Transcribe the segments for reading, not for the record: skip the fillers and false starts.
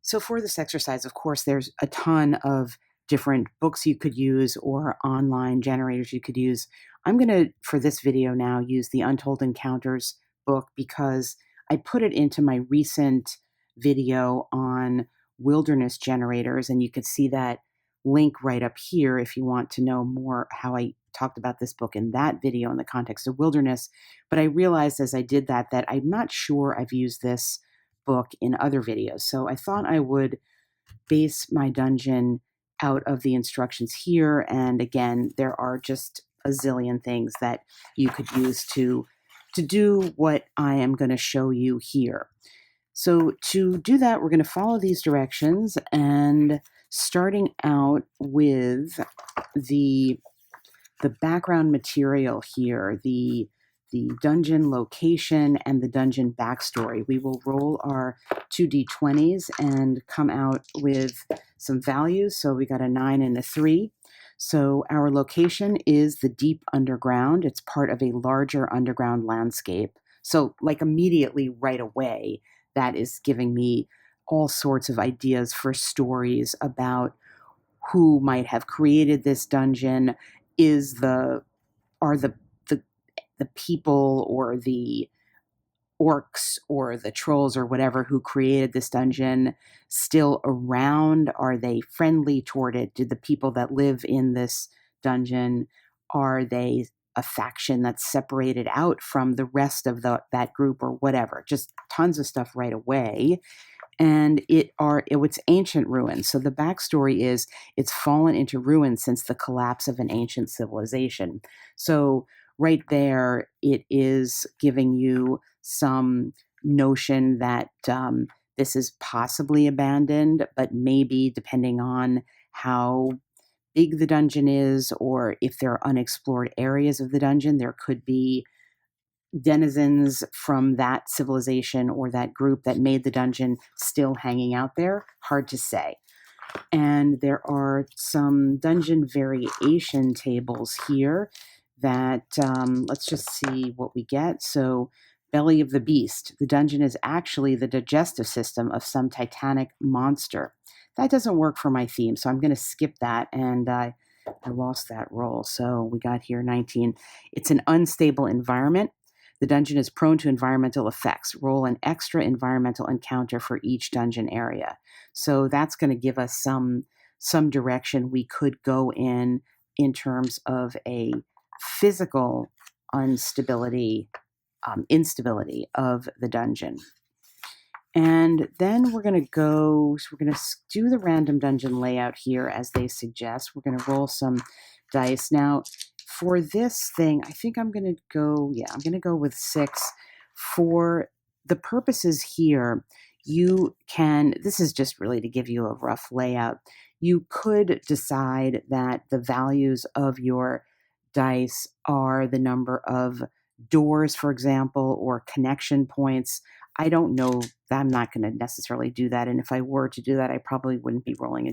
So for this exercise, of course, there's a ton of different books you could use or online generators you could use. I'm going to, for this video now, use the Untold Encounters book because I put it into my recent video on wilderness generators, and you can see that link right up here if you want to know more how I talked about this book in that video in the context of wilderness. But I realized as I did that I'm not sure I've used this book in other videos. So I thought I would base my dungeon out of the instructions here. And again, there are just a zillion things that you could use to do what I am going to show you here. So to do that, we're going to follow these directions, and starting out with the background material here, the dungeon location and the dungeon backstory. We will roll our 2d20s and come out with some values. So we got a 9 and a 3. So our location is the deep underground. It's part of a larger underground landscape. So like immediately right away, that is giving me all sorts of ideas for stories about who might have created this dungeon. Are the people or the orcs or the trolls or whatever who created this dungeon still around? Are they friendly toward it? Do the people that live in this dungeon, are they a faction that's separated out from the rest of that group or whatever? Just tons of stuff right away. And it's ancient ruins. So the backstory is it's fallen into ruin since the collapse of an ancient civilization. So right there, it is giving you some notion that this is possibly abandoned, but maybe depending on how big the dungeon is, or if there are unexplored areas of the dungeon, there could be denizens from that civilization or that group that made the dungeon still hanging out there. Hard to say. And there are some dungeon variation tables here that let's just see what we get. So belly of the beast. The dungeon is actually the digestive system of some titanic monster. That doesn't work for my theme, so I'm going to skip that, and I lost that roll. So we got here 19. It's an unstable environment. The dungeon is prone to environmental effects. Roll an extra environmental encounter for each dungeon area. So that's going to give us some direction we could go in terms of a physical instability of the dungeon. And then we're going to do the random dungeon layout here as they suggest. We're going to roll some dice. Now, for this thing, I think I'm going to go with 6. For the purposes here, this is just really to give you a rough layout. You could decide that the values of your dice are the number of doors, for example, or connection points. I don't know. I'm not going to necessarily do that. And if I were to do that, I probably wouldn't be rolling a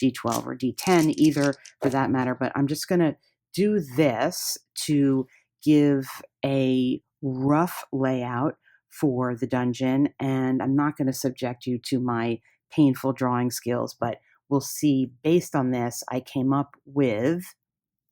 D12 or D10 either, for that matter. But I'm just going to do this to give a rough layout for the dungeon. And I'm not going to subject you to my painful drawing skills, but we'll see. Based on this, I came up with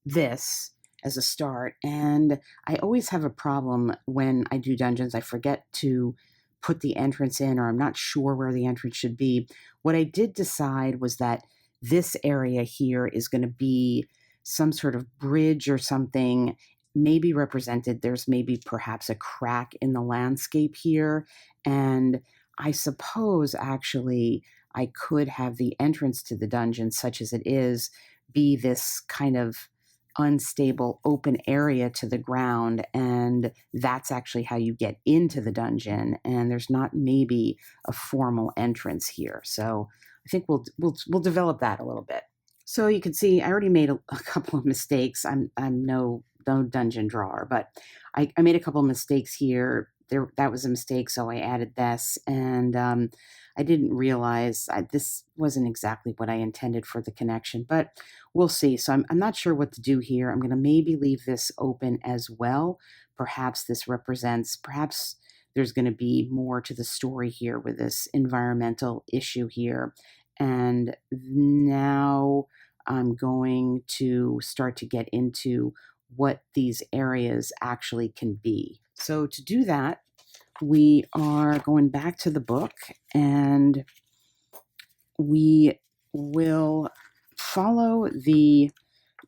this as a start. And I always have a problem when I do dungeons. I forget to put the entrance in, or I'm not sure where the entrance should be. What I did decide was that this area here is going to be some sort of bridge or something, maybe represented. There's maybe perhaps a crack in the landscape here. And I suppose actually I could have the entrance to the dungeon, such as it is, be this kind of unstable open area to the ground, and that's actually how you get into the dungeon, and there's not maybe a formal entrance here. So I think we'll develop that a little bit. So you can see I already made a couple of mistakes. I'm no dungeon drawer, but I made a couple of mistakes here. That was a mistake, so I added this, and I didn't realize this wasn't exactly what I intended for the connection, but we'll see. So I'm not sure what to do here. I'm going to maybe leave this open as well. Perhaps there's going to be more to the story here with this environmental issue here. And now I'm going to start to get into what these areas actually can be. So to do that, we are going back to the book, and we will follow the,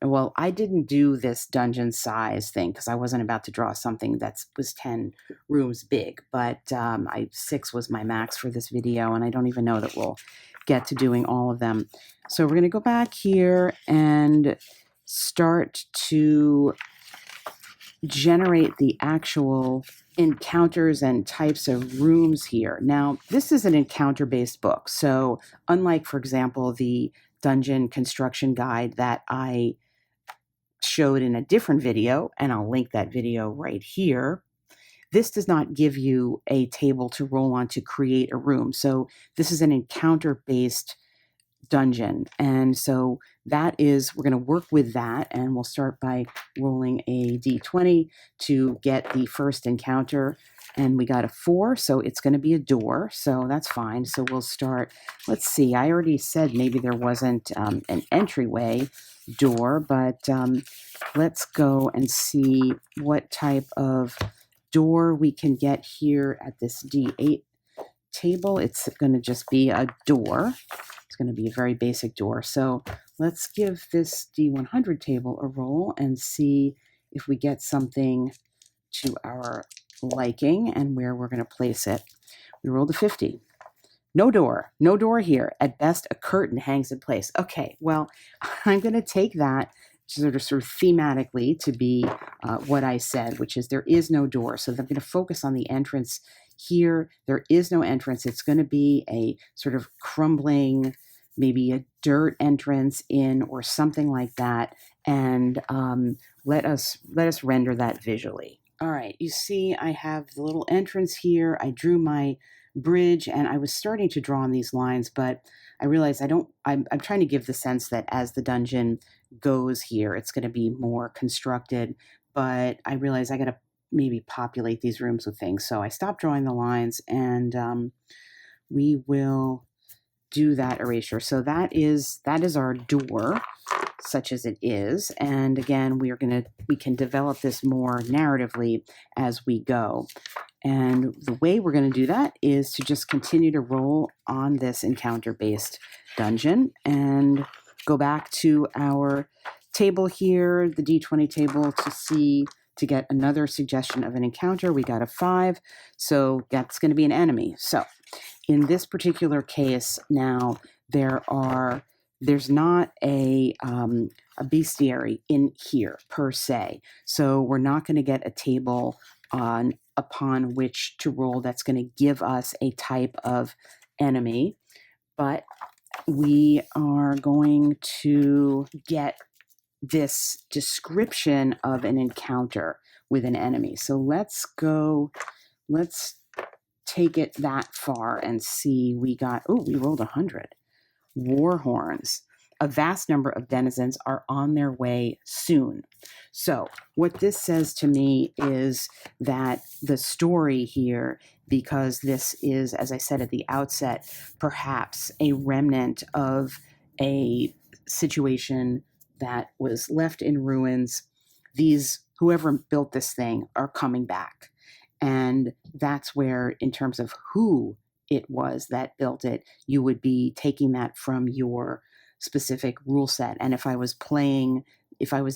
well, I didn't do this dungeon size thing because I wasn't about to draw something that was 10 rooms big, but 6 was my max for this video, and I don't even know that we'll get to doing all of them. So we're going to go back here and start to generate the actual encounters and types of rooms here. Now, this is an encounter-based book, so unlike, for example, the dungeon construction guide that I showed in a different video, and I'll link that video right here, this does not give you a table to roll on to create a room. So this is an encounter-based dungeon. And so that is, we're going to work with that, and we'll start by rolling a d20 to get the first encounter. And we got a 4, so it's going to be a door, so that's fine. So we'll start, let's see, I already said maybe there wasn't an entryway door, but let's go and see what type of door we can get here at this d8 table. It's going to just be a door. It's going to be a very basic door. So let's give this D100 table a roll and see if we get something to our liking and where we're going to place it. We rolled a 50. No door. No door here. At best, a curtain hangs in place. Okay, well, I'm going to take that sort of thematically to be what I said, which is there is no door. So I'm going to focus on the entrance here. There is no entrance. It's going to be a sort of crumbling, maybe a dirt entrance in or something like that. And let us render that visually. All right, you see I have the little entrance here. I drew my bridge, and I was starting to draw on these lines, but I realized I'm trying to give the sense that as the dungeon goes here, it's going to be more constructed, but I realized I got to maybe populate these rooms with things. So I stopped drawing the lines, and we will do that erasure. So that is our door, such as it is. And again, we can develop this more narratively as we go. And the way we're going to do that is to just continue to roll on this encounter-based dungeon and go back to our table here, the D20 table, to get another suggestion of an encounter. We got a 5, so that's going to be an enemy. So in this particular case now, there's not a bestiary in here per se. So we're not going to get a table upon which to roll that's going to give us a type of enemy, but we are going to get this description of an encounter with an enemy. So let's take it that far and see. We rolled 100. War horns. A vast number of denizens are on their way soon. So what this says to me is that the story here, because this is, as I said at the outset, perhaps a remnant of a situation that was left in ruins, whoever built this thing are coming back. And that's where, in terms of who it was that built it, you would be taking that from your specific rule set. And if I was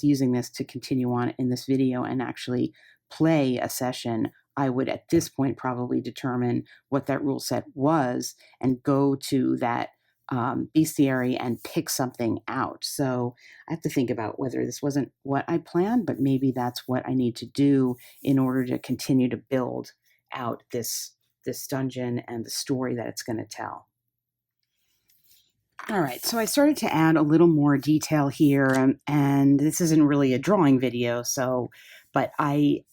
using this to continue on in this video and actually play a session, I would at this point probably determine what that rule set was and go to that bestiary and pick something out. So I have to think about whether this wasn't what I planned, but maybe that's what I need to do in order to continue to build out this dungeon and the story that it's going to tell. All right, so I started to add a little more detail here, and this isn't really a drawing video, but I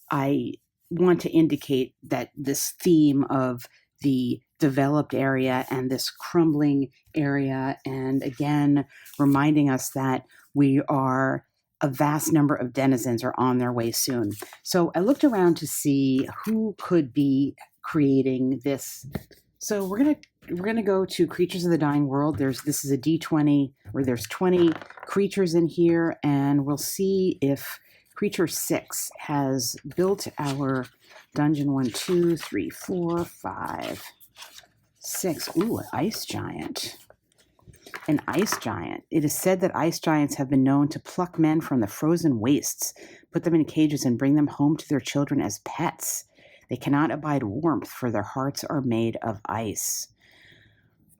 want to indicate that this theme of the developed area and this crumbling area, and again, reminding us that a vast number of denizens are on their way soon. So I looked around to see who could be creating this. So we're gonna go to Creatures of the Dying World. This is a D20 where there's 20 creatures in here, and we'll see if creature 6 has built our dungeon. 1, 2, 3, 4, 5, 6. Ooh, an ice giant. An ice giant. It is said that ice giants have been known to pluck men from the frozen wastes, put them in cages, and bring them home to their children as pets. They cannot abide warmth, for their hearts are made of ice.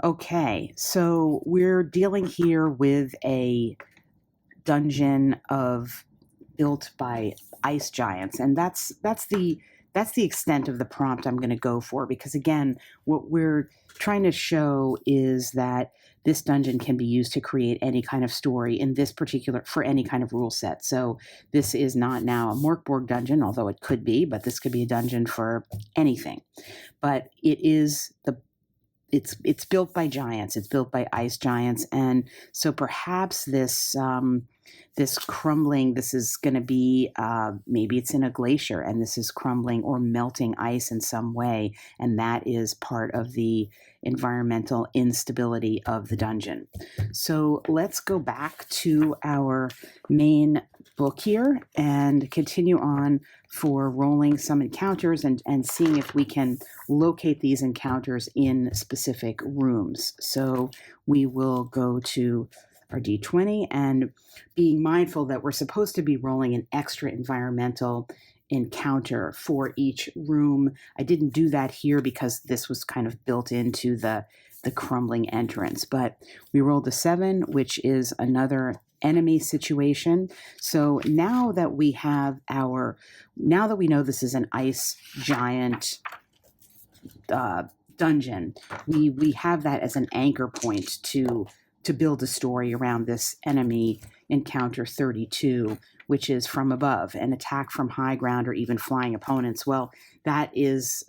Okay, so we're dealing here with a dungeon built by ice giants, and that's the extent of the prompt I'm going to go for, because again, what we're trying to show is that this dungeon can be used to create any kind of story in this particular, for any kind of rule set. So this is not now a Morkborg dungeon, although it could be, but this could be a dungeon for anything. But it's built by giants. It's built by ice giants, and so perhaps this crumbling, this is going to be, maybe it's in a glacier and this is crumbling or melting ice in some way, and that is part of the environmental instability of the dungeon. So let's go back to our main book here and continue on for rolling some encounters and seeing if we can locate these encounters in specific rooms. So we will go to our D20 and being mindful that we're supposed to be rolling an extra environmental encounter for each room. I didn't do that here because this was kind of built into the crumbling entrance, but we rolled a 7, which is another enemy situation. So now that we know this is an ice giant dungeon, we have that as an anchor point to build a story around this enemy encounter 32, which is from above, an attack from high ground or even flying opponents. Well, that is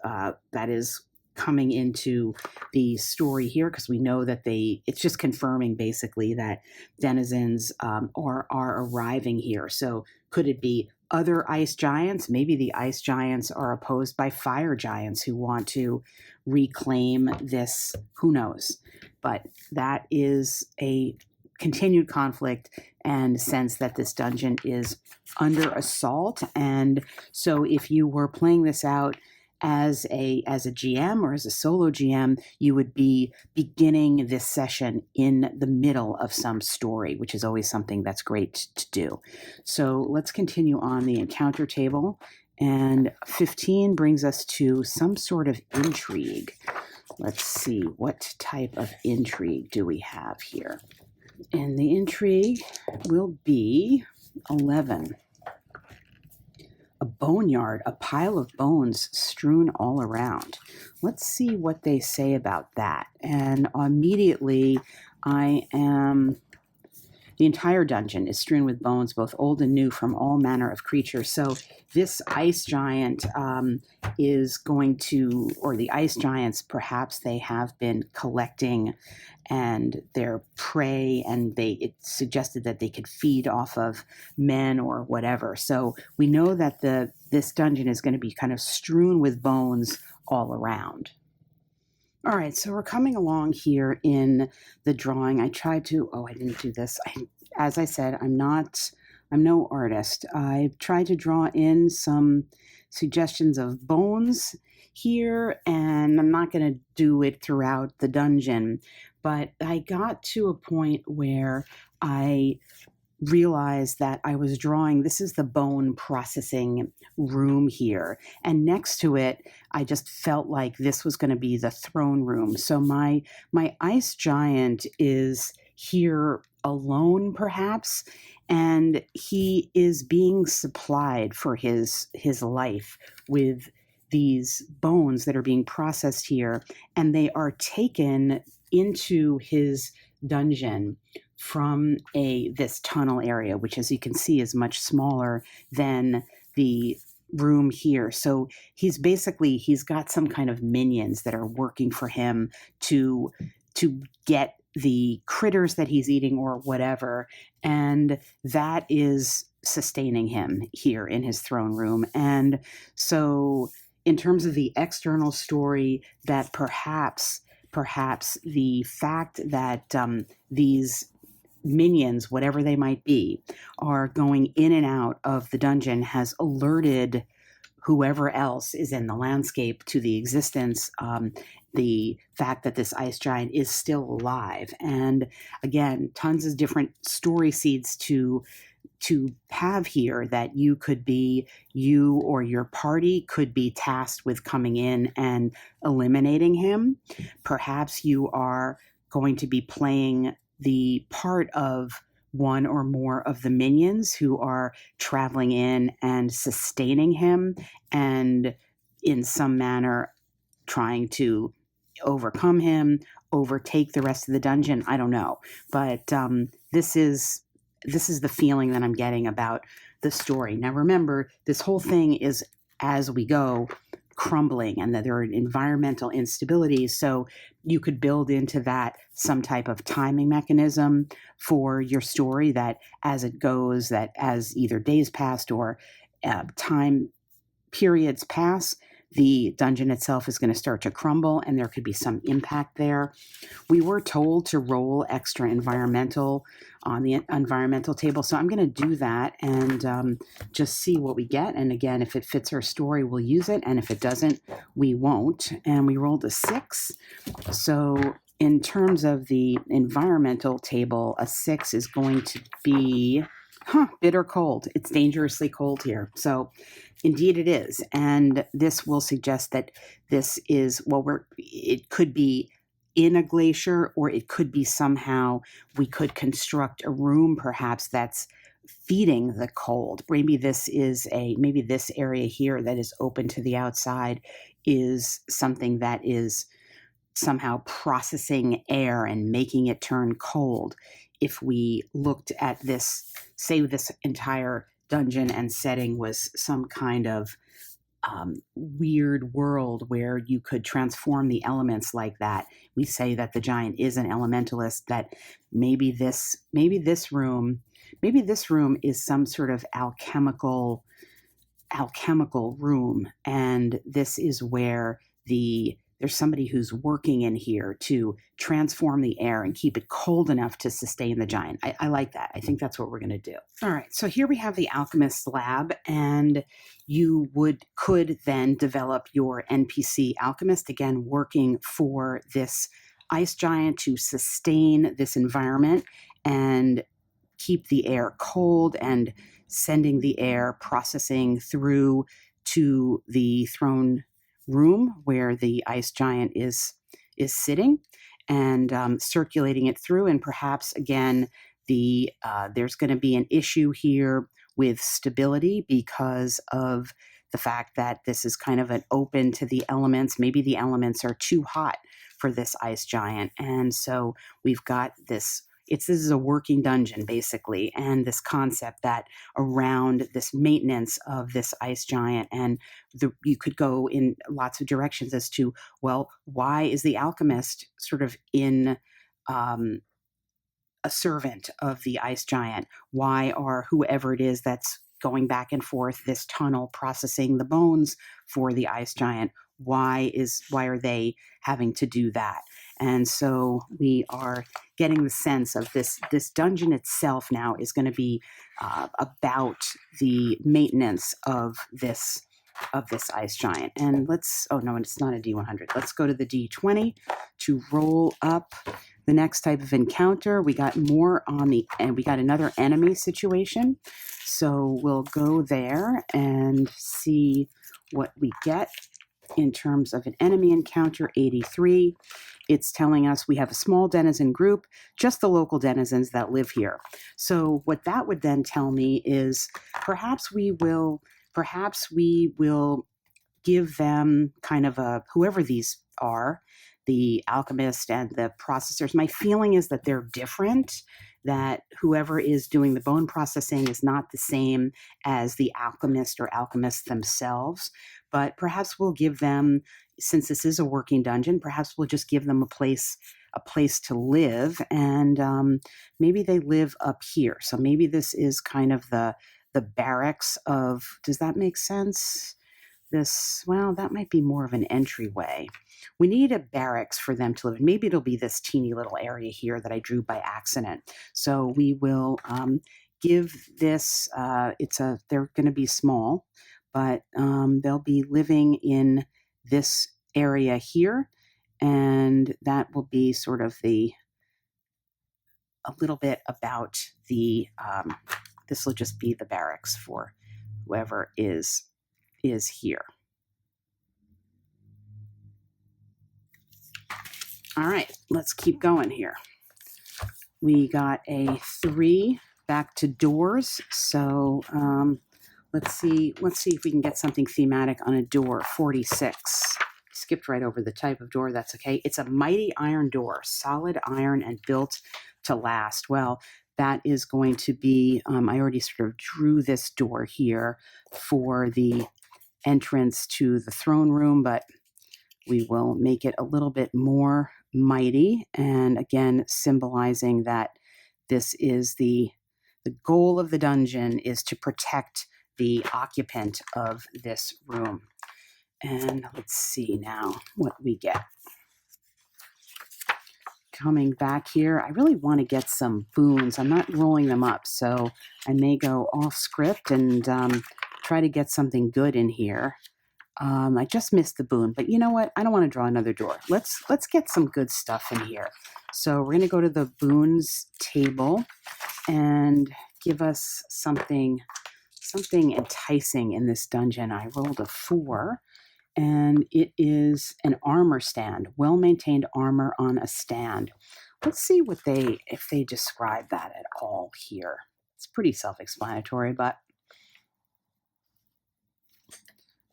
coming into the story here, because we know that it's just confirming basically that denizens are arriving here. So could it be other ice giants? Maybe the ice giants are opposed by fire giants who want to reclaim this. Who knows? But that is a continued conflict and sense that this dungeon is under assault. And so if you were playing this out as a GM or as a solo GM, you would be beginning this session in the middle of some story, which is always something that's great to do. So let's continue on the encounter table. And 15 brings us to some sort of intrigue. Let's see, what type of intrigue do we have here? And the intrigue will be 11. A boneyard, a pile of bones strewn all around. Let's see what they say about that. And immediately the entire dungeon is strewn with bones, both old and new, from all manner of creatures. So this ice giant is going to, or the ice giants, perhaps they have been collecting and their prey, and it suggested that they could feed off of men or whatever. So we know that this dungeon is going to be kind of strewn with bones all around. All right, so we're coming along here in the drawing. I didn't do this. As I said, I'm no artist. I tried to draw in some suggestions of bones here, and I'm not going to do it throughout the dungeon. But I got to a point where I realized that I was drawing, this is the bone processing room here. And next to it, I just felt like this was going to be the throne room. So my ice giant is here alone, perhaps, and he is being supplied for his life with these bones that are being processed here, and they are taken into his dungeon from this tunnel area, which, as you can see, is much smaller than the room here. So he's got some kind of minions that are working for him to get the critters that he's eating or whatever, and that is sustaining him here in his throne room. And so in terms of the external story, that perhaps the fact that these minions, whatever they might be, are going in and out of the dungeon has alerted whoever else is in the landscape to the existence, the fact that this ice giant is still alive. And again, tons of different story seeds to have here, that you or your party could be tasked with coming in and eliminating him. Perhaps you are going to be playing the part of one or more of the minions who are traveling in and sustaining him, and in some manner trying to overcome him, overtake the rest of the dungeon. I don't know, but this is the feeling that I'm getting about the story. Now, remember, this whole thing is, as we go, crumbling, and that there are environmental instabilities. So you could build into that some type of timing mechanism for your story, that as it goes, that as either days passed or time periods pass, the dungeon itself is going to start to crumble, and there could be some impact there. We were told to roll extra environmental on the environmental table, so I'm going to do that and just see what we get. And again, if it fits our story, we'll use it, and if it doesn't, we won't. And we rolled a 6. So in terms of the environmental table, a 6 is going to be bitter cold. It's dangerously cold here. So indeed it is. And this will suggest that this is, it could be in a glacier, or it could be somehow we could construct a room perhaps that's feeding the cold. Maybe this area here that is open to the outside is something that is somehow processing air and making it turn cold. If we looked at this, say this entire dungeon and setting was some kind of weird world where you could transform the elements like that. We say that the giant is an elementalist, that maybe this room is some sort of alchemical room, and this is where there's somebody who's working in here to transform the air and keep it cold enough to sustain the giant. I like that. I think that's what we're going to do. All right, so here we have the alchemist's lab, and you could then develop your NPC alchemist, again, working for this ice giant to sustain this environment and keep the air cold, and sending the air processing through to the throne room where the ice giant is sitting, and circulating it through. And perhaps again, there's going to be an issue here with stability because of the fact that this is kind of an open to the elements. Maybe the elements are too hot for this ice giant, and so we've got this. This is a working dungeon, basically, and this concept that around this maintenance of this ice giant, and you could go in lots of directions as to, well, why is the alchemist sort of in a servant of the ice giant? Why are whoever it is that's going back and forth this tunnel processing the bones for the ice giant? Why are they having to do that? And so we are getting the sense of this dungeon itself now is going to be about the maintenance of this ice giant. And it's not a D100. Let's go to the D20 to roll up the next type of encounter. We got more and we got another enemy situation. So we'll go there and see what we get in terms of an enemy encounter. 83. It's telling us we have a small denizen group, just the local denizens that live here. So what that would then tell me is perhaps we will give them kind of whoever these are, the alchemist and the processors. My feeling is that they're different, that whoever is doing the bone processing is not the same as the alchemist or alchemists themselves. But perhaps we'll give them, since this is a working dungeon, perhaps we'll just give them a place to live, and maybe they live up here. So maybe this is kind of the barracks of, does that make sense? this, well, that might be more of an entryway. We need a barracks for them to live in. Maybe it'll be this teeny little area here that I drew by accident. So we will give this, they're going to be small, but they'll be living in this area here. And that will be sort of a little bit about this will just be the barracks for whoever is here. All right, let's keep going here. We got a 3 back to doors. So let's see if we can get something thematic on a door. 46. Skipped right over the type of door. That's okay. It's a mighty iron door, solid iron and built to last. Well, that is going to be, I already sort of drew this door here for the entrance to the throne room, but we will make it a little bit more mighty, and again, symbolizing that this is the goal of the dungeon is to protect the occupant of this room. And let's see now what we get. Coming back here, I really want to get some boons. I'm not rolling them up, so I may go off script and try to get something good in here. I just missed the boon, but you know what? I don't want to draw another door. Let's get some good stuff in here. So we're going to go to the boons table and give us something enticing in this dungeon. I rolled a 4, and it is an armor stand, well-maintained armor on a stand. Let's see if they describe that at all here. It's pretty self-explanatory, but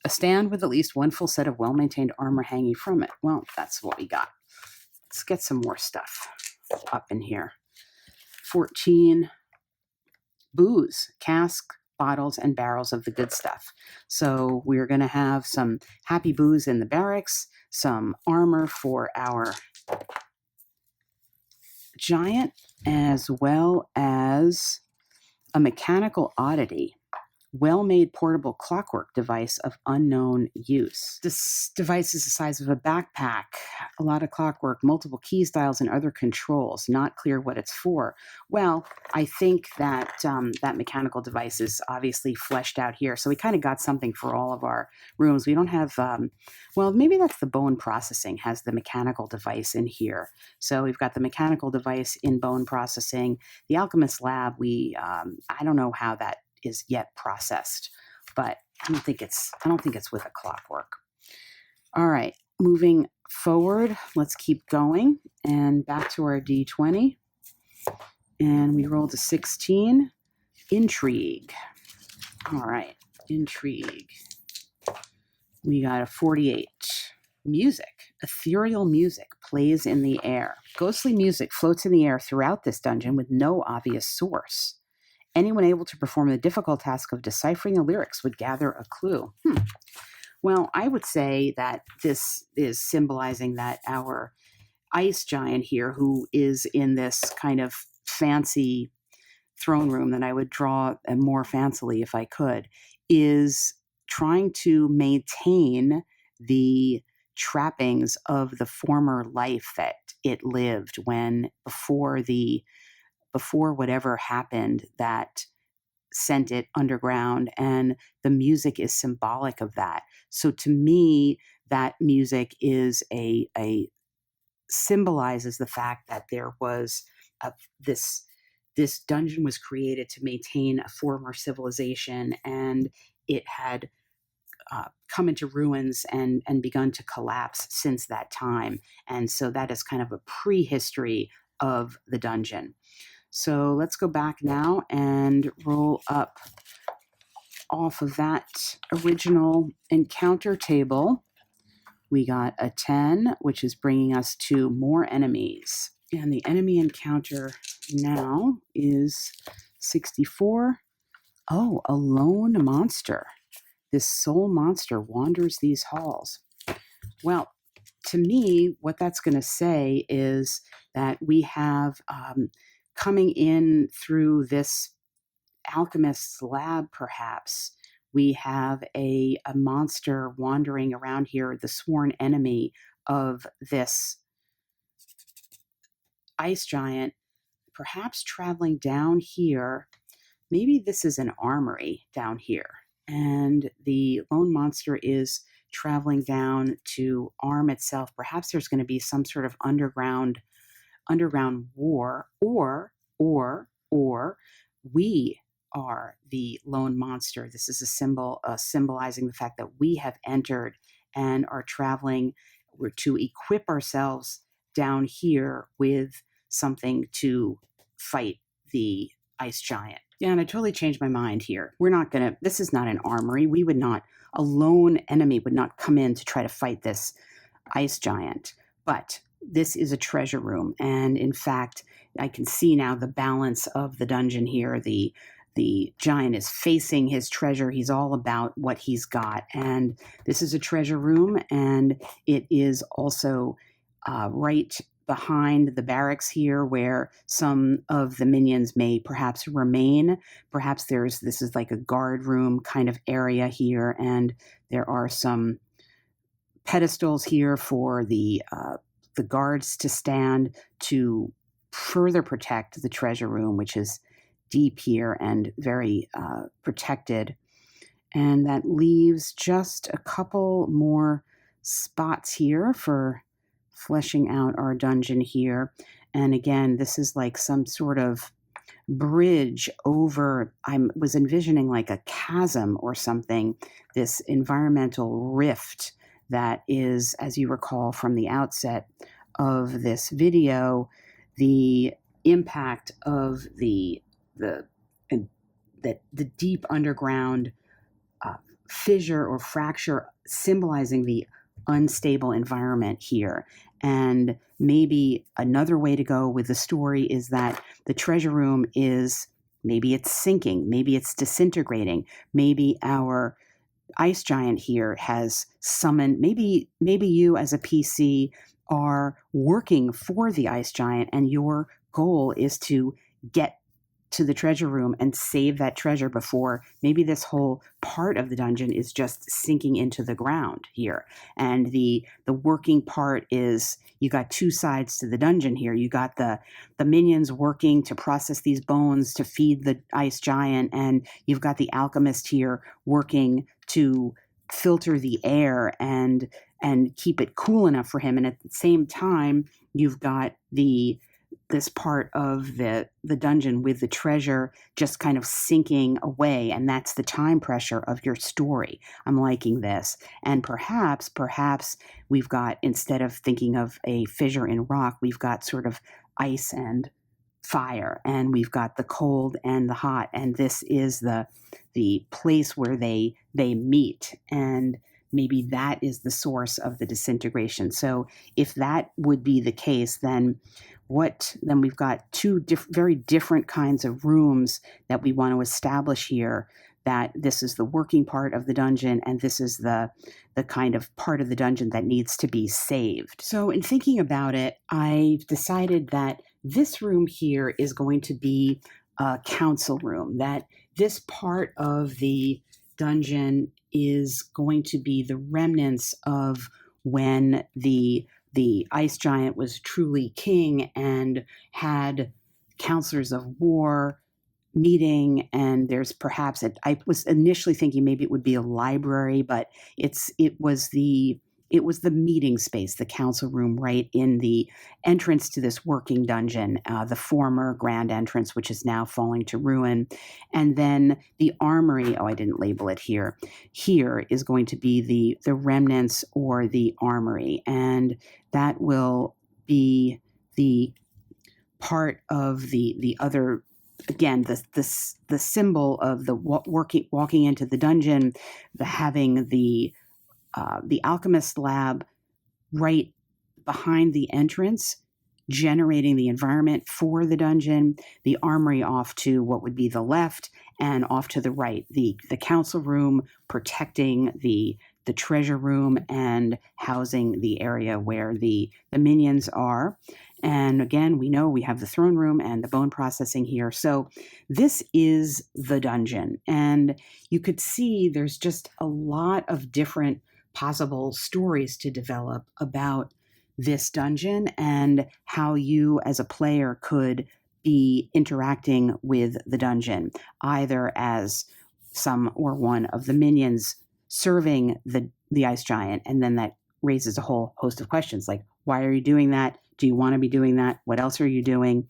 a stand with at least one full set of well-maintained armor hanging from it. Well, that's what we got. Let's get some more stuff up in here. 14, booze, cask, bottles, and barrels of the good stuff. So we're going to have some happy booze in the barracks, some armor for our giant, as well as a mechanical oddity. Well-made portable clockwork device of unknown use. This device is the size of a backpack, a lot of clockwork, multiple keys, dials, and other controls. Not clear what it's for. Well, I think that that mechanical device is obviously fleshed out here. So we kind of got something for all of our rooms. We don't have, well, maybe that's the bone processing has the mechanical device in here. So we've got the mechanical device in bone processing. The alchemist lab, I don't know how that is yet processed, but I don't think it's with a clockwork. All right, moving forward, let's keep going and back to our D20. And we rolled a 16. Intrigue. All right, intrigue. We got a 48. Music. Ethereal music plays in the air. Ghostly music floats in the air throughout this dungeon with no obvious source. Anyone able to perform the difficult task of deciphering the lyrics would gather a clue. Well, I would say that this is symbolizing that our ice giant here, who is in this kind of fancy throne room that I would draw more fancily if I could, is trying to maintain the trappings of the former life that it lived before whatever happened that sent it underground, and the music is symbolic of that. So to me, that music is a symbolizes the fact that there was this dungeon was created to maintain a former civilization, and it had come into ruins and begun to collapse since that time. And so that is kind of a prehistory of the dungeon. So let's go back now and roll up off of that original encounter table. We got a 10, which is bringing us to more enemies. And the enemy encounter now is 64. Oh, a lone monster. This soul monster wanders these halls. Well, to me, what that's going to say is that we have coming in through this alchemist's lab, perhaps, we have a monster wandering around here, the sworn enemy of this ice giant, perhaps traveling down here. Maybe this is an armory down here, and the lone monster is traveling down to arm itself. Perhaps there's going to be some sort of underground war, or we are the lone monster. This is a symbol symbolizing the fact that we have entered and are traveling. We're to equip ourselves down here with something to fight the ice giant. Yeah, and I totally changed my mind here. We're not gonna, this is not an armory. We would not, a lone enemy would not come in to try to fight this ice giant. But this is a treasure room. And in fact, I can see now the balance of the dungeon here. The giant is facing his treasure. He's all about what he's got. And this is a treasure room, and it is also right behind the barracks here where some of the minions may perhaps remain. Perhaps this is like a guard room kind of area here, and there are some pedestals here for the guards to stand to further protect the treasure room, which is deep here and very protected. And that leaves just a couple more spots here for fleshing out our dungeon here. And again, this is like some sort of bridge over, I was envisioning like a chasm or something, this environmental rift that is, as you recall from the outset of this video, the impact of the deep underground fissure or fracture symbolizing the unstable environment here. And maybe another way to go with the story is that the treasure room is, maybe it's sinking, maybe it's disintegrating, maybe our ice giant here has summoned, maybe you as a PC are working for the ice giant and your goal is to get to the treasure room and save that treasure before maybe this whole part of the dungeon is just sinking into the ground here. And the working part is, you got two sides to the dungeon here. You got the minions working to process these bones to feed the ice giant, and you've got the alchemist here working to filter the air and keep it cool enough for him. And at the same time, you've got this part of the dungeon with the treasure just kind of sinking away, and that's the time pressure of your story. I'm liking this. And perhaps we've got, instead of thinking of a fissure in rock, we've got sort of ice and fire, and we've got the cold and the hot, and this is the place where they meet, and maybe that is the source of the disintegration. So if that would be the case, then we've got two very different kinds of rooms that we want to establish here, that this is the working part of the dungeon and this is the kind of part of the dungeon that needs to be saved. So in thinking about it, I've decided that this room here is going to be a council room, that this part of the dungeon is going to be the remnants of when the ice giant was truly king and had counselors of war meeting, and there's perhaps I was initially thinking maybe it would be a library, but it was the meeting space, the council room, right in the entrance to this working dungeon, the former grand entrance, which is now falling to ruin. And then the armory, I didn't label it here. Here is going to be the remnants or the armory. And that will be the part of the other, again, the symbol of the walking into the dungeon, having the alchemist lab right behind the entrance, generating the environment for the dungeon, the armory off to what would be the left, and off to the right, the council room protecting the treasure room and housing the area where the minions are. And again, we know we have the throne room and the bone processing here. So this is the dungeon. And you could see there's just a lot of different possible stories to develop about this dungeon and how you as a player could be interacting with the dungeon, either as some or one of the minions serving the ice giant. And then that raises a whole host of questions like, why are you doing that? Do you want to be doing that? What else are you doing?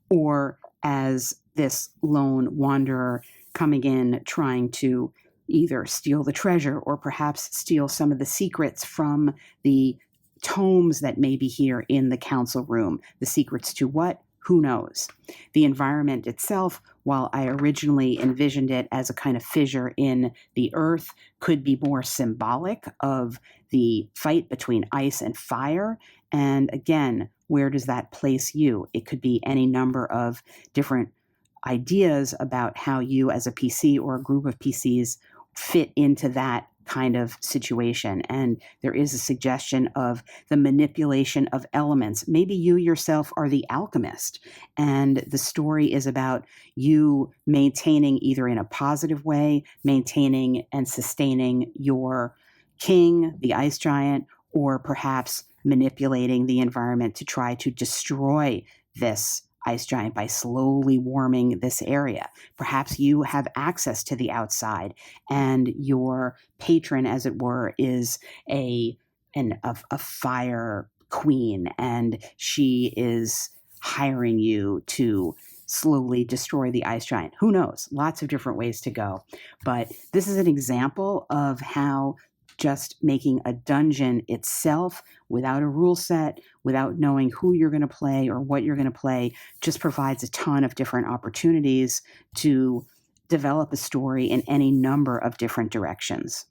Or as this lone wanderer coming in trying to either steal the treasure or perhaps steal some of the secrets from the tomes that may be here in the council room. The secrets to what? Who knows? The environment itself, while I originally envisioned it as a kind of fissure in the earth, could be more symbolic of the fight between ice and fire. And again, where does that place you? It could be any number of different ideas about how you as a PC or a group of PCs fit into that kind of situation. And there is a suggestion of the manipulation of elements. Maybe you yourself are the alchemist, and the story is about you maintaining, either in a positive way, maintaining and sustaining your king, the ice giant, or perhaps manipulating the environment to try to destroy this ice giant by slowly warming this area. Perhaps you have access to the outside, and your patron, as it were, is a fire queen, and she is hiring you to slowly destroy the ice giant. Who knows? Lots of different ways to go. But this is an example of how just making a dungeon itself without a rule set, without knowing who you're going to play or what you're going to play, just provides a ton of different opportunities to develop a story in any number of different directions.